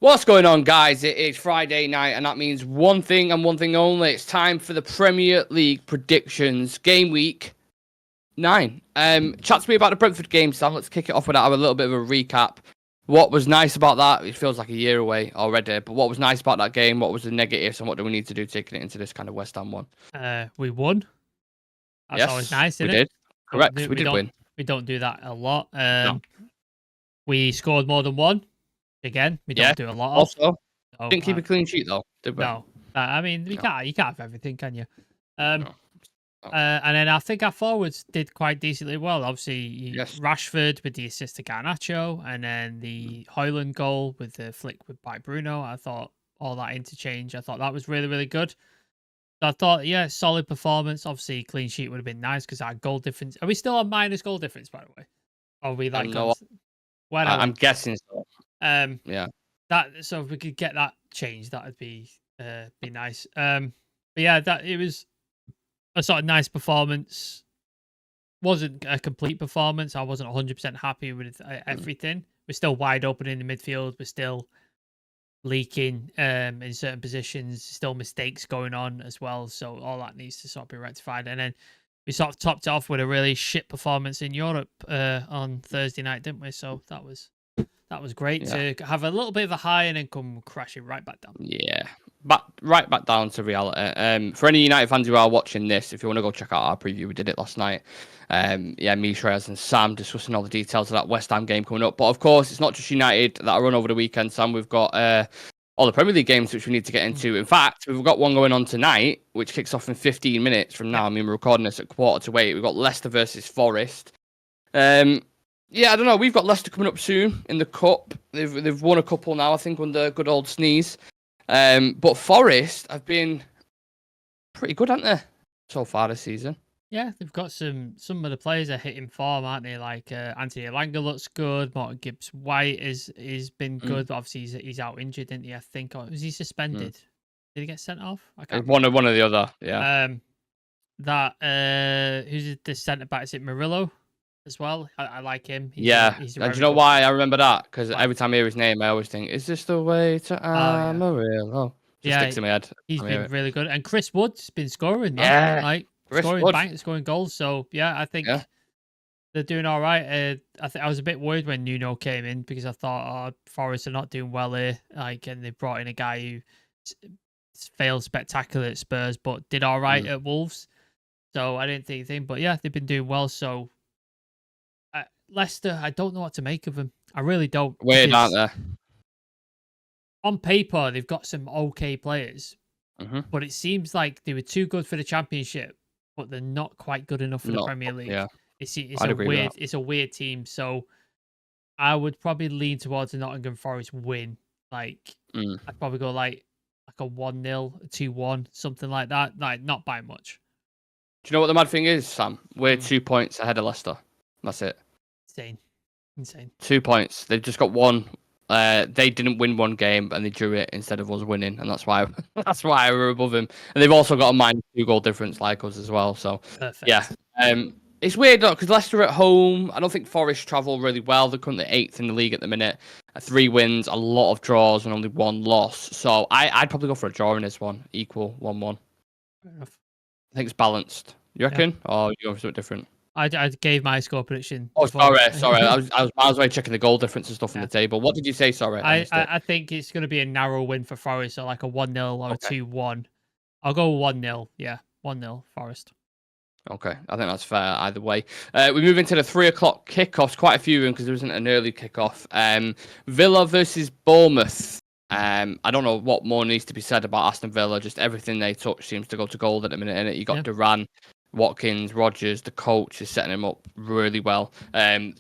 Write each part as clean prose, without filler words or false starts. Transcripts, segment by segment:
What's going on, guys? It is Friday night, and that means one thing and one thing only. It's time for the Premier League predictions. Game week 9. Chat to me about the Brentford game, Sam. Let's kick it off with that. Have a little bit of a recap. What was nice about that? It feels like a year away already, but what was nice about that game? What was the negatives, and what do we need to do taking it into this kind of West Ham one? We won. That's always nice, isn't we it? did. Correct, we did win. We don't do that a lot. No. We scored more than one. Again, we don't do a lot of. Also, didn't keep a clean sheet though, did we? No. I mean, you can't have everything, can you? No. And then I think our forwards did quite decently well. Obviously, Yes. Rashford with the assist to Garnacho, and then the Højlund goal with the flick by Bruno. I thought all that interchange, I thought that was really, really good. So I thought, yeah, solid performance. Obviously, clean sheet would have been nice because our goal difference. Are we still on minus goal difference, by the way? Or are we like? I'm guessing so. Yeah. So if we could get that changed, that would be nice. But yeah, that it was a sort of nice performance. Wasn't a complete performance. I wasn't 100% happy with everything. We're still wide open in the midfield. We're still leaking in certain positions. Still mistakes going on as well. So all that needs to sort of be rectified. And then we sort of topped it off with a really shit performance in Europe on Thursday night, didn't we? So that was great to have a little bit of a high and then come crashing right back down. Yeah, right back down to reality. For any United fans who are watching this, if you want to go check out our preview, we did it last night. Me, Shreyas, and Sam discussing all the details of that West Ham game coming up. But of course, it's not just United that are run over the weekend, Sam. We've got all the Premier League games which we need to get into. In fact, we've got one going on tonight, which kicks off in 15 minutes from now. I mean, we're recording this at 7:45. We've got Leicester versus Forest. Yeah, I don't know. We've got Leicester coming up soon in the Cup. They've won a couple now, I think, under good old Sneeze. But Forest have been pretty good, haven't they, so far this season? Yeah, they've got some of the players are hitting form, aren't they? Like Anthony Elanga looks good. Morgan Gibbs-White is been good, but obviously he's out injured, didn't he? I think, or was he suspended? Did he get sent off? I can't. One or the other. Yeah. Who's the centre back? Is it Murillo as well? I like him. He's and do you know why I remember that? Because every time I hear his name, I always think, "Is this the way to Murillo?" Sticks in my head. He's been really good, and Chris Wood's been scoring. Scoring goals. So yeah, I think they're doing all right. I was a bit worried when Nuno came in because I thought, Forest are not doing well here. And they brought in a guy who failed spectacular at Spurs, but did all right at Wolves. So I didn't think anything. But yeah, they've been doing well. So Leicester, I don't know what to make of them. I really don't. Weird, aren't they? On paper, they've got some okay players, but it seems like they were too good for the Championship, but they're not quite good enough for the Premier League. Yeah, it's a weird team. So I would probably lean towards a Nottingham Forest win. Like I'd probably go like a 1-0, 2-1, something like that. Like not by much. Do you know what the mad thing is, Sam? We're 2 points ahead of Leicester. That's it. Insane. 2 points. They've just got one. They didn't win one game and they drew it instead of us winning, and that's why we're above him. And they've also got a -2 goal difference like us as well. So perfect. Yeah, it's weird though because Leicester at home. I don't think Forest travel really well. They're currently 8th in the league at the minute. 3 wins, a lot of draws, and only 1 loss. So I'd probably go for a draw in this one, equal 1-1. Fair enough. I think it's balanced. You reckon, or you go for something different? I gave my score prediction. Oh, sorry. I was miles away checking the goal difference and stuff on the table. What did you say? Sorry. I think it's going to be a narrow win for Forest, so like a 1-0 or a 2-1. I'll go 1-0. Yeah, 1-0 Forest. Okay, I think that's fair either way. We move into the 3 o'clock kickoffs. Quite a few of them because there isn't an early kickoff. Villa versus Bournemouth. I don't know what more needs to be said about Aston Villa. Just everything they touch seems to go to gold at the minute. And you got Duran, Watkins, Rodgers, the coach is setting him up really well.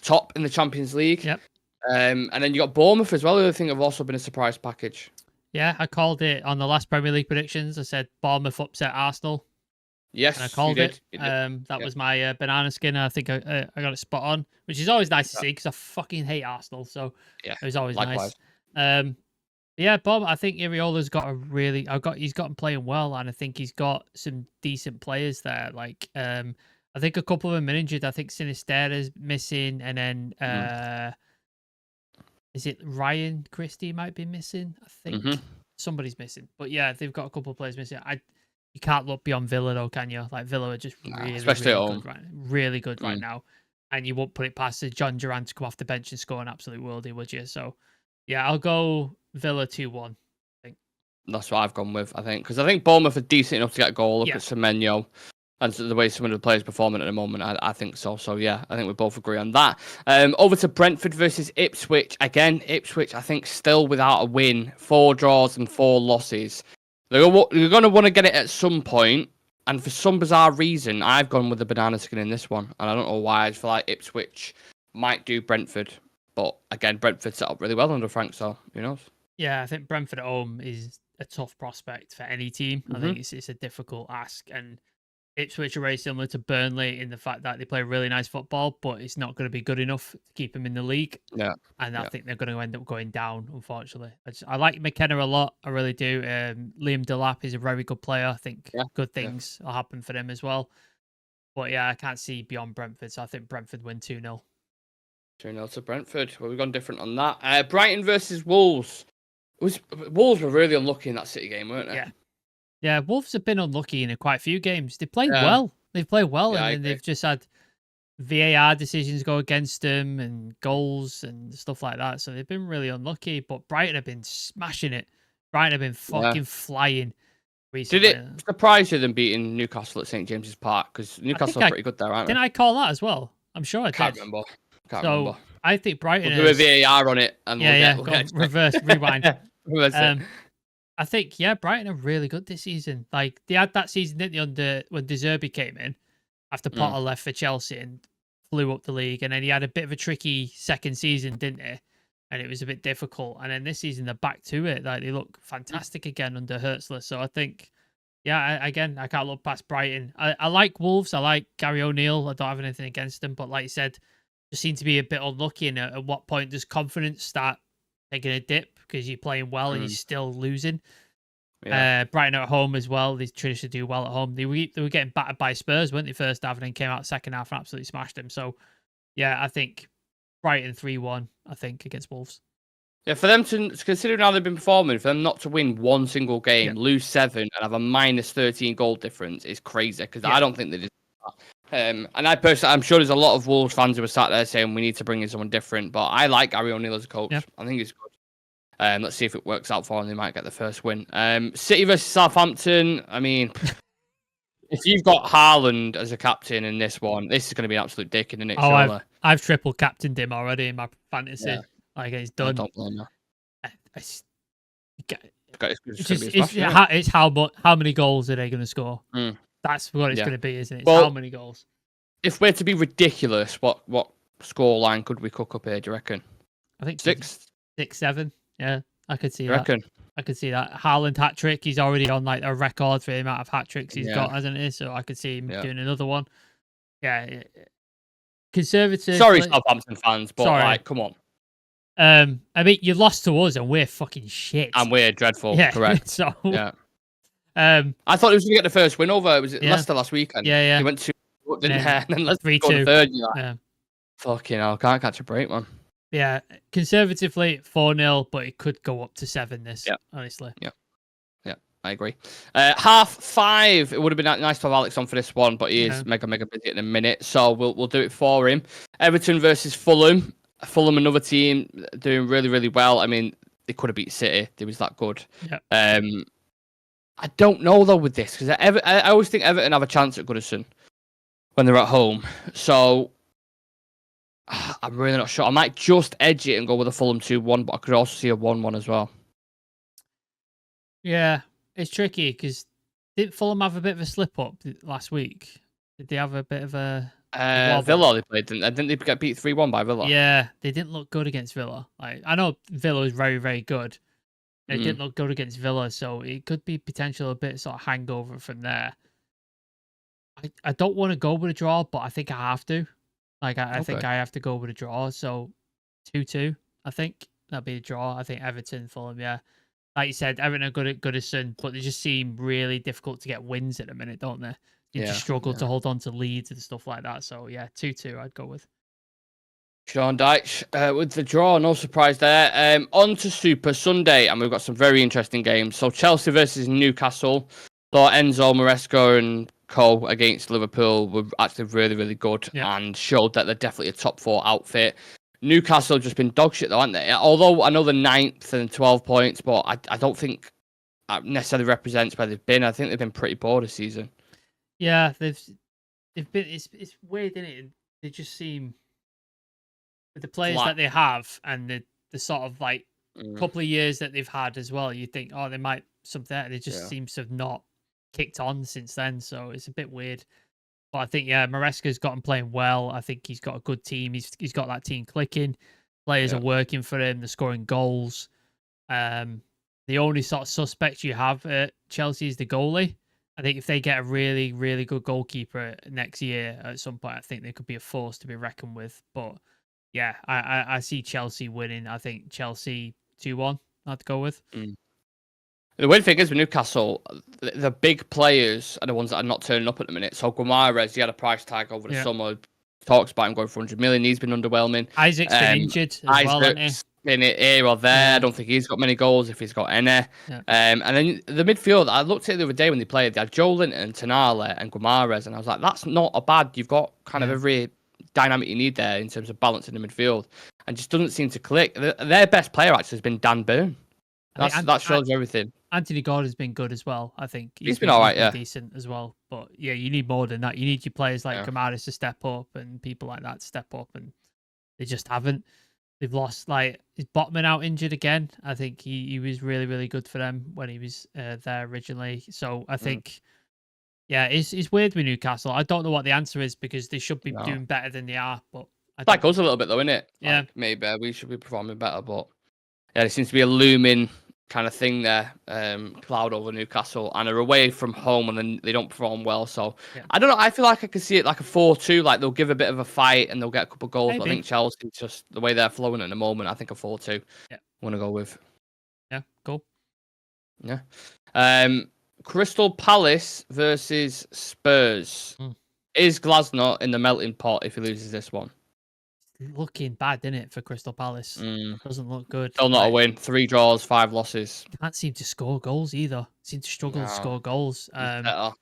Top in the Champions League. Yep. And then you got Bournemouth as well, who I think have also been a surprise package. Yeah, I called it on the last Premier League predictions. I said Bournemouth upset Arsenal. Yes, and I called it. That was my banana skin. I think I got it spot on, which is always nice to see because I fucking hate Arsenal. So it was always nice. Yeah, Bob, I think Iriola's got he's got him playing well, and I think he's got some decent players there. Like, I think a couple of them are injured. I think Sinisterra's missing, and then is it Ryan Christie might be missing? I think Hmm. somebody's missing. But yeah, they've got a couple of players missing. You can't look beyond Villa though, can you? Like Villa are just really, Especially at really home. good really good right Mm. now. And you won't put it past John Duran to come off the bench and score an absolute worldie, would you? So yeah, I'll go Villa 2-1. I think. That's what I've gone with, I think. Because I think Bournemouth are decent enough to get a goal. Look Yeah. at Semenyo. And the way some of the players performing at the moment, I think so. So, yeah, I think we both agree on that. Over to Brentford versus Ipswich. Again, Ipswich, I think, still without a win. 4 draws and 4 losses. They're going to want to get it at some point. And for some bizarre reason, I've gone with the banana skin in this one. And I don't know why. I feel like Ipswich might do Brentford. But, again, Brentford set up really well under Frank, so who knows? Yeah, I think Brentford at home is a tough prospect for any team. I think it's a difficult ask. And Ipswich are very similar to Burnley in the fact that they play really nice football, but it's not going to be good enough to keep them in the league. Yeah. And I think they're going to end up going down, unfortunately. I like McKenna a lot. I really do. Liam Delap is a very good player. I think good things will happen for them as well. But yeah, I can't see beyond Brentford. So I think Brentford win 2-0. 2-0 to Brentford. Well, we've gone different on that. Brighton versus Wolves. Wolves were really unlucky in that City game, weren't they? Yeah. Yeah, Wolves have been unlucky in quite a few games. They played well. They've played well, and then they've just had VAR decisions go against them and goals and stuff like that. So they've been really unlucky. But Brighton have been smashing it. Brighton have been fucking flying recently. Did it surprise you them beating Newcastle at St James's Park? Because Newcastle are pretty good there, aren't they? Didn't I call that as well? I'm sure I Can't did. remember. I think Brighton we'll do a VAR on it. And we'll get reverse, rewind. I think, Brighton are really good this season. Like, they had that season, didn't they, when De Zerbi came in after Potter left for Chelsea and flew up the league. And then he had a bit of a tricky second season, didn't he? And it was a bit difficult. And then this season, they're back to it. Like, they look fantastic again under Hertzler. So I think, I can't look past Brighton. I like Wolves. I like Gary O'Neill. I don't have anything against them. But like you said, just seem to be a bit unlucky. And at what point does confidence start taking a dip because you're playing well and you're still losing? Brighton at home as well. They traditionally do well at home. They were getting battered by Spurs, weren't they, first half, and then came out second half and absolutely smashed them. So, I think Brighton 3-1, I think, against Wolves. Yeah, for them to, considering how they've been performing, for them not to win one single game, lose 7, and have a minus 13 goal difference is crazy, because I don't think they did that. And I'm sure there's a lot of Wolves fans who are sat there saying we need to bring in someone different, but I like Gary O'Neill as a coach. Yeah. I think he's good. Let's see if it works out for them. They might get the first win. City versus Southampton. I mean, if you've got Haaland as a captain in this one, this is going to be an absolute dick, isn't it? Oh, I've triple captained him already in my fantasy. Yeah. Like, he's done. I don't blame you. It's how many goals are they going to score? That's what it's going to be, isn't it? It's how many goals. If we're to be ridiculous, what score line could we cook up here, do you reckon? I think 6-7. Yeah, I could see that. Reckon? I could see that. Haaland hat-trick. He's already on like a record for the amount of hat-tricks he's got, hasn't he? So I could see him doing another one. Yeah. Conservative. Sorry, Southampton fans, but like, come on. I mean, you lost to us and we're fucking shit. And we're dreadful, correct. So, I thought he was going to get the first win over. Was it Leicester last weekend? Yeah. He went 2, didn't he? And then Leicester 3-2. got the third. Fucking hell, can't catch a break, man. Yeah, conservatively 4-0, but it could go up to 7 honestly. Yeah, I agree. 5:30. It would have been nice to have Alex on for this one, but he is mega busy in a minute, so we'll do it for him. Everton versus Fulham. Fulham, another team doing really, really well. I mean, they could have beat City. They was that good. Yep. I don't know though with this, because I always think Everton have a chance at Goodison when they're at home. So I'm really not sure. I might just edge it and go with a Fulham 2-1, but I could also see a 1-1 as well. Yeah, it's tricky because didn't Fulham have a bit of a slip up last week? Did they have a bit of a Villa they played, didn't they get beat 3-1 by Villa? Yeah, they didn't look good against Villa. Like, I know Villa is very, very good. They didn't look good against Villa, so it could be potential a bit sort of hangover from there. I don't want to go with a draw, but I think I have to. Like, I think I have to go with a draw. So 2-2, I think that'll be a draw. I think Everton, Fulham, yeah. Like you said, Everton are good at Goodison, but they just seem really difficult to get wins at the minute, don't they? You just struggle to hold on to leads and stuff like that. So yeah, 2-2 I'd go with. Sean Dyche with the draw, no surprise there. On to Super Sunday, and we've got some very interesting games. So Chelsea versus Newcastle. Thought Enzo, Maresca, and Co against Liverpool were actually really, really good and showed that they're definitely a top 4 outfit. Newcastle have just been dog shit though, aren't they? Although I know they're 9th and 12 points, but I don't think that necessarily represents where they've been. I think they've been pretty poor this season. Yeah, they've been. It's weird, isn't it? They just seem, with the players that they have and the sort of like couple of years that they've had as well, you think, oh, they might something there. They just seems to have not kicked on since then, so it's a bit weird. But I think Maresca's got him playing well. I think he's got a good team. He's got that team clicking. Players are working for him. They're scoring goals. The only sort of suspect you have at Chelsea is the goalie. I think if they get a really, really good goalkeeper next year at some point, I think they could be a force to be reckoned with. But yeah, I see Chelsea winning. I think Chelsea 2-1, I'd go with. The weird thing is with Newcastle, the big players are the ones that are not turning up at the minute. So Guimaraes, he had a price tag over the summer. Talks about him going for 100 million. He's been underwhelming. Isaac's been injured as well, hasn't he? Been here or there. I don't think he's got many goals if he's got any. And then the midfield, I looked at it the other day when they played. They had Joe Linton, Tonali, and Guimaraes, and I was like, that's not a bad. You've got kind of every dynamic you need there in terms of balance in the midfield, and just doesn't seem to click. Their best player actually has been Dan Burn. That shows everything. Anthony Gordon's been good as well. I think he's been all right, decent as well. But yeah, you need more than that. You need your players like Guimaraes to step up and people like that to step up, and they just haven't. They've lost, like, is Botman out injured again? I think he was really, really good for them when he was there originally. So I think, it's weird with Newcastle. I don't know what the answer is because they should be doing better than they are. But that goes a little bit though, isn't it? Yeah, like, maybe we should be performing better, but there seems to be a looming kind of thing there, cloud over Newcastle, and are away from home and then they don't perform well. So I don't know. I feel like I could see it like a 4-2, like they'll give a bit of a fight and they'll get a couple of goals. But I think Chelsea, just the way they're flowing at the moment, I think a 4-2. I want to go with. Yeah, cool. Yeah. Crystal Palace versus Spurs. Is Glasner in the melting pot if he loses this one? Looking bad, isn't it, for Crystal Palace? Doesn't look good. Still not a win. 3 draws, 5 losses. Can't seem to score goals either. Seem to struggle to score goals. Mateta's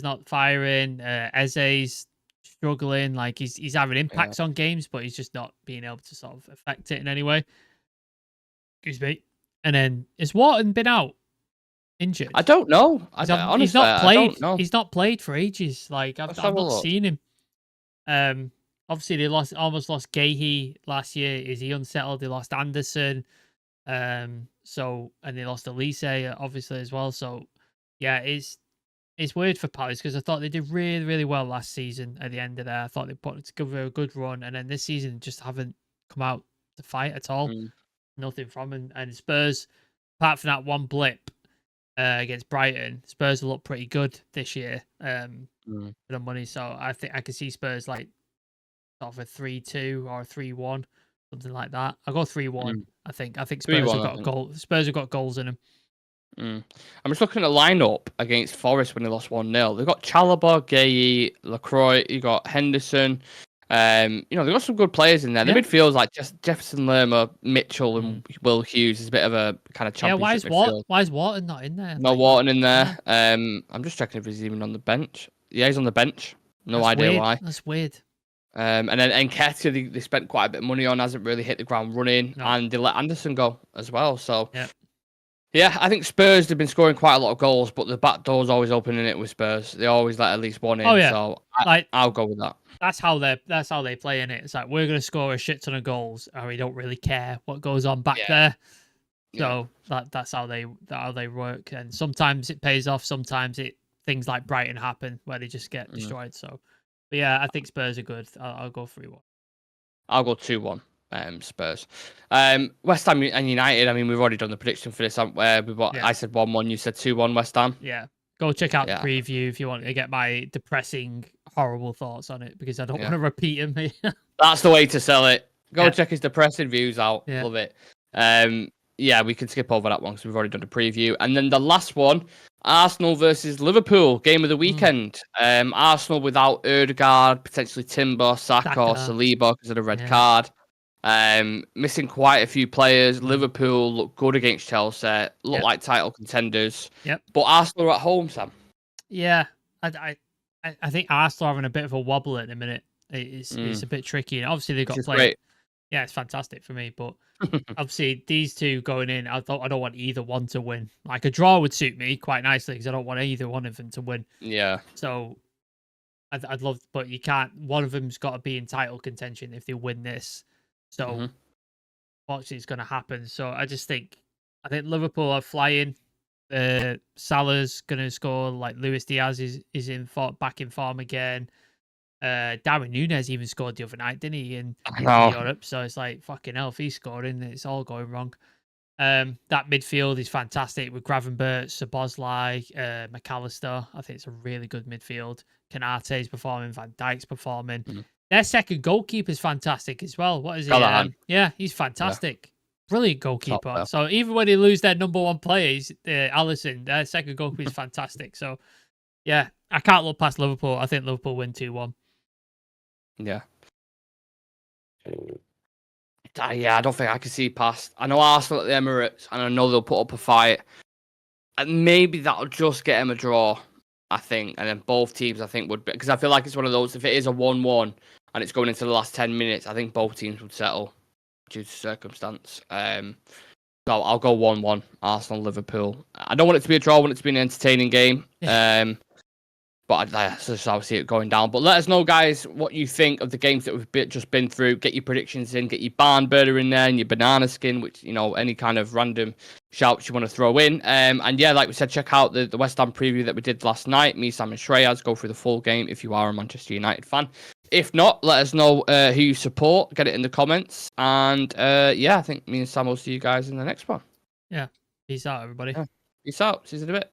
not firing. Eze's struggling. Like he's having impacts on games, but he's just not being able to sort of affect it in any way. Excuse me. And then has Wharton been out injured? I don't know. Honestly, he's not played. I don't know. He's not played for ages. Like I've not seen him. Obviously, they almost lost Gahey last year. Is he unsettled? They lost Anderson. And they lost Elise, obviously, as well. So, yeah, it's weird for Palace because I thought they did really, really well last season at the end of there. I thought they put together a good run. And then this season just haven't come out to fight at all. Nothing from them. And Spurs, apart from that one blip against Brighton, Spurs will look pretty good this year for the money. So I think I could see Spurs like of a 3-2 or a 3-1, something like that. I'll go 3-1. I think Spurs have got a goal. Spurs have got goals in them. I'm just looking at the lineup against Forest when they lost 1-0. They've got Chalobah, Gay, Lacroix. You got Henderson. They've got some good players in there. The midfield's like just Jefferson Lerma, Mitchell, and Will Hughes is a bit of a kind of championship midfield. Why is Wharton not in there? No Wharton in there. I'm just checking if he's even on the bench. Yeah, he's on the bench. No idea why. That's weird. And then Nketiah, they spent quite a bit of money on, hasn't really hit the ground running, and they let Anderson go as well. So, I think Spurs have been scoring quite a lot of goals, but the back door's always open in it with Spurs. They always let at least one in. So I'll go with that. That's how they play in it. It's like we're going to score a shit ton of goals, and we don't really care what goes on back there. So that's how they work. And sometimes it pays off. Sometimes things like Brighton happen where they just get destroyed. So. But yeah, I think Spurs are good. I'll go 3-1. I'll go 2-1. Spurs. West Ham and United. I mean, we've already done the prediction for this. I said 1-1. You said 2-1. West Ham. Yeah. Go check out the preview if you want to get my depressing, horrible thoughts on it because I don't want to repeat them. That's the way to sell it. Go check his depressing views out. Love it. yeah, we can skip over that one because we've already done a preview. And then the last one, Arsenal versus Liverpool, game of the weekend. Arsenal without Ødegaard, potentially Timber, Saka, or Saliba because of the red card. Missing quite a few players. Liverpool look good against Chelsea, look like title contenders. But Arsenal are at home, Sam. Yeah, I think Arsenal are having a bit of a wobble at the minute. It's a bit tricky. And obviously, they've got players. Yeah, it's fantastic for me. But obviously, these two going in, I don't want either one to win. Like a draw would suit me quite nicely because I don't want either one of them to win. Yeah. So I'd love, but you can't. One of them's got to be in title contention if they win this. So unfortunately, it's going to happen. So I think Liverpool are flying. Salah's going to score. Like Luis Diaz is back in form again. Darwin Núñez even scored the other night, didn't he? In Europe, so it's like fucking hell. If he's scoring, it's all going wrong. That midfield is fantastic with Gravenberch, Szoboszlai, McAllister. I think it's a really good midfield. Konate's performing, Van Dijk's performing. Their second goalkeeper is fantastic as well. What is he? Yeah, he's fantastic. Brilliant goalkeeper. So even when they lose their number one player, Alisson, their second goalkeeper is fantastic. So yeah, I can't look past Liverpool. I think Liverpool win 2-1. Yeah. Yeah, I don't think I can see past. I know Arsenal at the Emirates, and I know they'll put up a fight. And maybe that'll just get them a draw, I think. And then both teams, I think, would be. Because I feel like it's one of those, if it is a 1-1 and it's going into the last 10 minutes, I think both teams would settle due to circumstance. So I'll go 1-1, Arsenal, Liverpool. I don't want it to be a draw, I want it to be an entertaining game. But that's how I see it going down. But let us know, guys, what you think of the games that we've just been through. Get your predictions in. Get your barn burner in there and your banana skin, which, any kind of random shouts you want to throw in. And yeah, like we said, check out the West Ham preview that we did last night. Me, Sam, and Shreyas go through the full game if you are a Manchester United fan. If not, let us know who you support. Get it in the comments. And yeah, I think me and Sam will see you guys in the next one. Yeah. Peace out, everybody. Yeah. Peace out. See you in a bit.